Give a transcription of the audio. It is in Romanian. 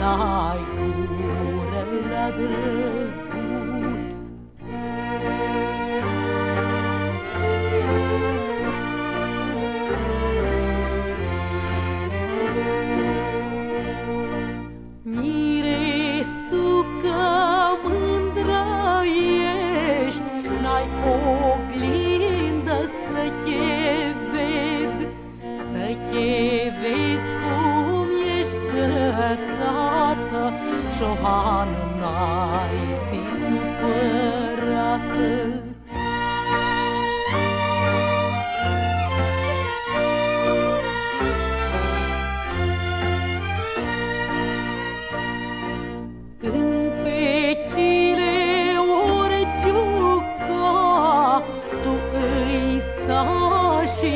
dai gură la drăguț. Miresucă mândră ești, n-ai oglindă să te ved, să te vezi cum ești gătată, și-o hană n-ai si supărată. Când fetile ori juca, tu îi sta și